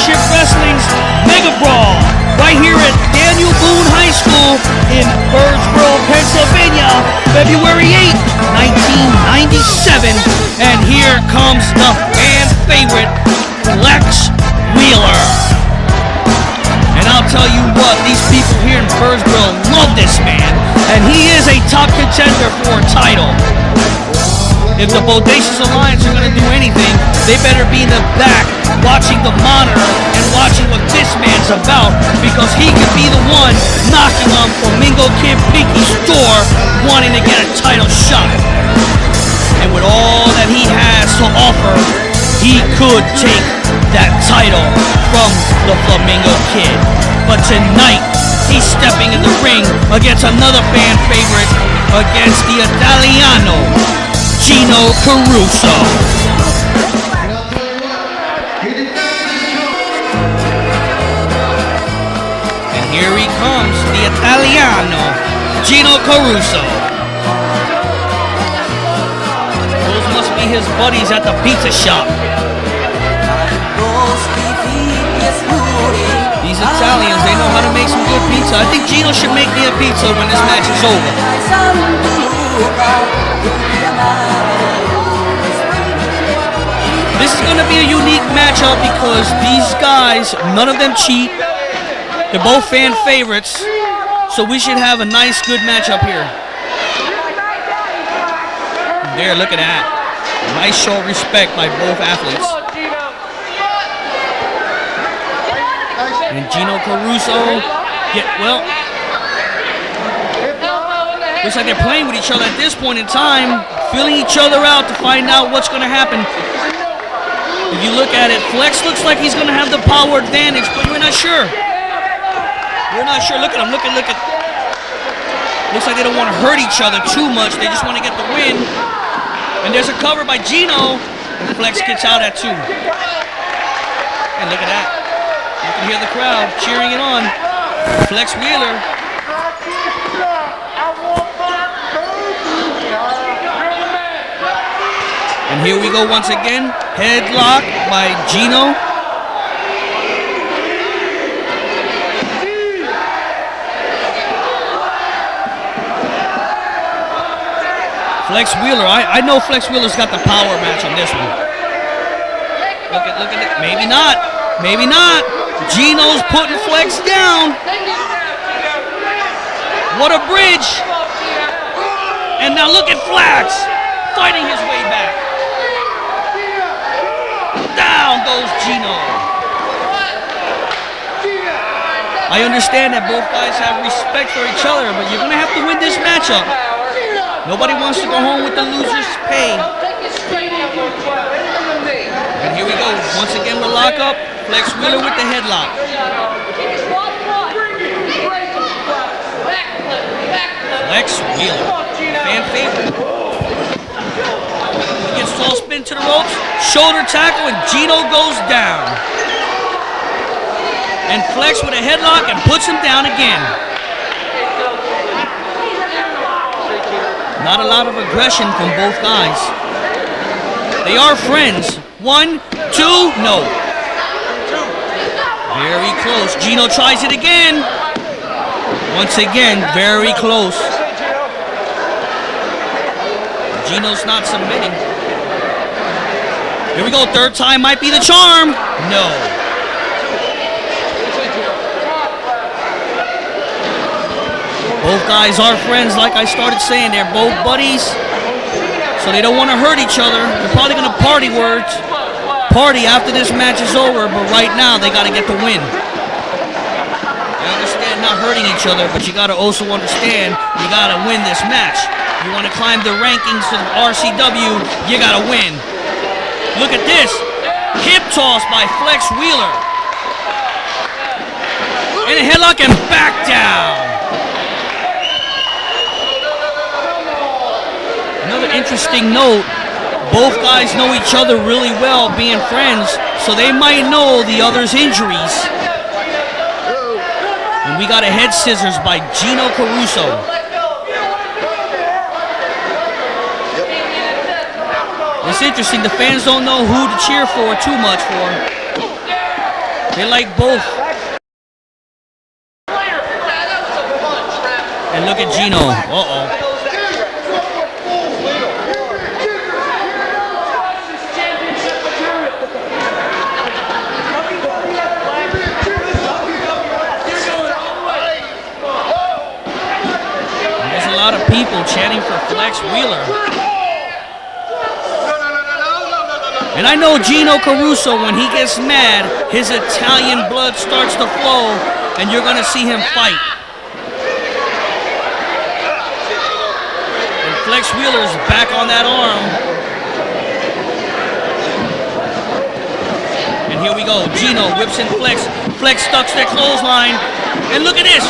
Championship Wrestling's Mega Brawl right here at Daniel Boone High School in Birdsboro, Pennsylvania, February 8, 1997. And here comes the fan favorite, Flexx Wheeler. And I'll tell you what, these people here in Birdsboro love this man, and he is a top contender for a title. If the Bodacious Alliance are going to do anything, they better be in the back watching the monitor and watching what this man's about, because he could be the one knocking on Flamingo Kid Pinky's door wanting to get a title shot. And with all that he has to offer, he could take that title from the Flamingo Kid. But tonight, he's stepping in the ring against another fan favorite, against the Italiano, Gino Caruso. And here he comes, the Italiano, Gino Caruso. Those must be his buddies at the pizza shop. These Italians, they know how to make some good pizza. I think Gino should make me a pizza when this match is over. This is going to be a unique matchup because these guys, none of them cheat. They're both fan favorites, so we should have a nice, good matchup here. There, look at that. Nice show of respect by both athletes. And Gino Caruso, looks like they're playing with each other at this point in time, feeling each other out to find out what's going to happen. If you look at it, Flexx looks like he's going to have the power advantage, but we're not sure. We're not sure. Look at him. Look at. Looks like they don't want to hurt each other too much. They just want to get the win. And there's a cover by Gino. Flexx gets out at 2. And look at that. You can hear the crowd cheering it on. Flexx Wheeler. And here we go once again. Headlock by Gino. Flexx Wheeler. I know Flexx Wheeler's got the power match on this one. Look at it. Maybe not. Maybe not. Gino's putting Flexx down. What a bridge. And now look at Flexx fighting his way back. Down goes Gino. I understand that both guys have respect for each other, but you're going to have to win this matchup. Nobody wants to go home with the loser's pay. And here we go. Once again, we'll lock up. Flexx Wheeler with the headlock. Flexx Wheeler, fan favorite. He gets tall spin to the ropes, shoulder tackle, and Gino goes down. And Flexx with a headlock and puts him down again. Not a lot of aggression from both guys. They are friends. 1, 2, no. Very close. Gino tries it again. Once again, very close. Gino's not submitting. Here we go. Third time might be the charm. No. Both guys are friends, like I started saying. They're both buddies, so they don't want to hurt each other. They're probably going to party after this match is over, but right now they got to get the win. I understand not hurting each other, but you got to also understand you got to win this match. You want to climb the rankings to the RCW, you got to win. Look at this. Hip toss by Flexx Wheeler. And a headlock and back down. Another interesting note, both guys know each other really well, being friends, so they might know the other's injuries. And we got a head scissors by Gino Caruso. It's interesting, the fans don't know who to cheer for too much for. They like both. And look at Gino. Uh-oh. There's a lot of people chanting for Flexx Wheeler. And I know Gino Caruso, when he gets mad, his Italian blood starts to flow, and you're going to see him fight. And Flexx Wheeler's back on that arm. And here we go. Gino whips in Flexx. Flexx stucks their clothesline. And look at this.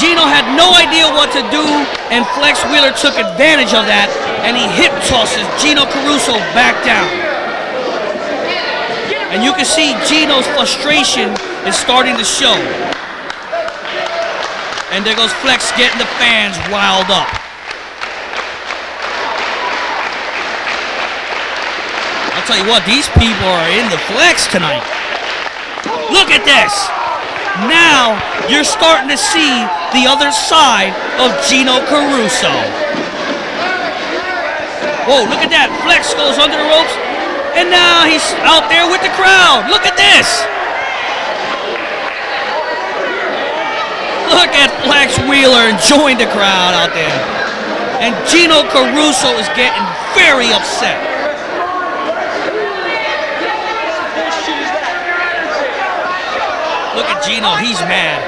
Gino had no idea what to do, and Flexx Wheeler took advantage of that, and he hip tosses Gino Caruso back down. And you can see Gino's frustration is starting to show. And there goes Flexx getting the fans riled up. I'll tell you what, these people are in the Flexx tonight. Look at this. Now you're starting to see the other side of Gino Caruso. Whoa, look at that. Flexx goes under the ropes. And now he's out there with the crowd. Look at this. Look at Flexx Wheeler enjoying the crowd out there. And Gino Caruso is getting very upset. Look at Gino, he's mad.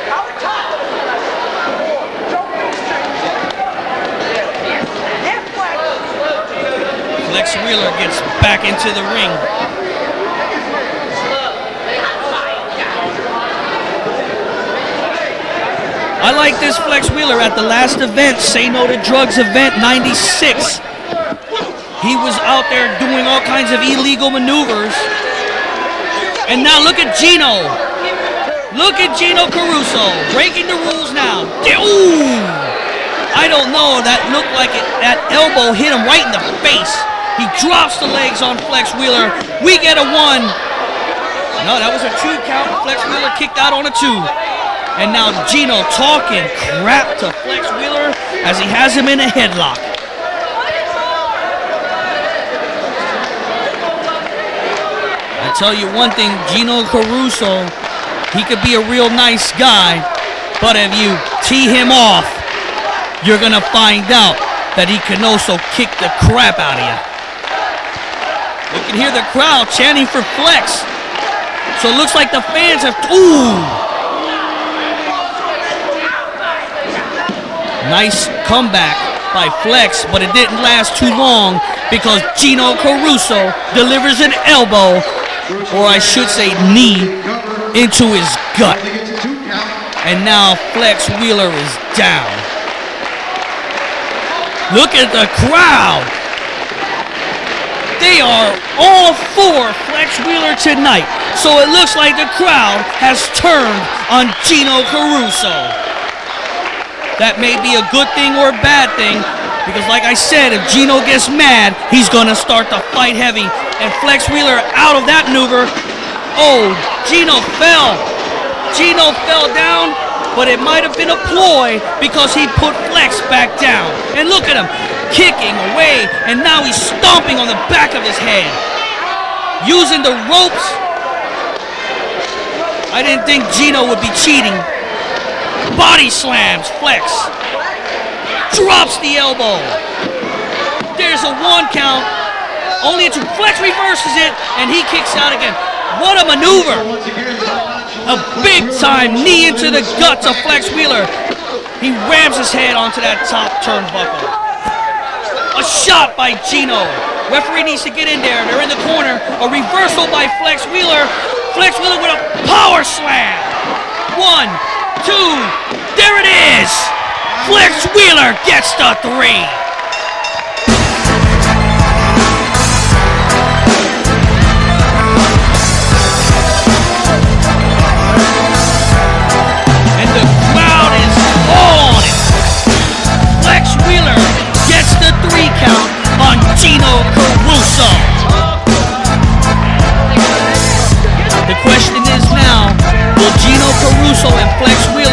Flexx Wheeler gets back into the ring. I like this Flexx Wheeler at the last event, Say No to Drugs event 96. He was out there doing all kinds of illegal maneuvers. And now look at Gino. Look at Gino Caruso breaking the rules now. Ooh! I don't know, that looked like that elbow hit him right in the face. He drops the legs on Flexx Wheeler. We get a 1. No, that was a 2 count. Flexx Wheeler kicked out on a 2. And now Gino talking crap to Flexx Wheeler as he has him in a headlock. I tell you one thing, Gino Caruso, he could be a real nice guy, but if you tee him off, you're going to find out that he can also kick the crap out of you. You can hear the crowd chanting for Flexx. So it looks like the fans have... Ooh! Nice comeback by Flexx, but it didn't last too long because Gino Caruso delivers an elbow, or I should say knee, into his gut. And now Flexx Wheeler is down. Look at the crowd. They are all for Flexx Wheeler tonight. So it looks like the crowd has turned on Gino Caruso. That may be a good thing or a bad thing, because like I said, if Gino gets mad, he's going to start to fight heavy. And Flexx Wheeler out of that maneuver. Oh, Gino fell. Gino fell down, but it might have been a ploy because he put Flexx back down. And look at him, kicking away, and now he's stomping on the back of his head. Using the ropes. I didn't think Gino would be cheating. Body slams Flexx. Drops the elbow. There's a 1 count. Only a 2. Flexx reverses it, and he kicks out again. What a maneuver. A big-time knee into the guts of Flexx Wheeler. He rams his head onto that top turnbuckle. A shot by Gino. Referee needs to get in there. They're in the corner. A reversal by Flexx Wheeler. Flexx Wheeler with a power slam. 1, 2. There it is. Flexx Wheeler gets the 3. Gino Caruso. The question is now, Caruso and Flexx. We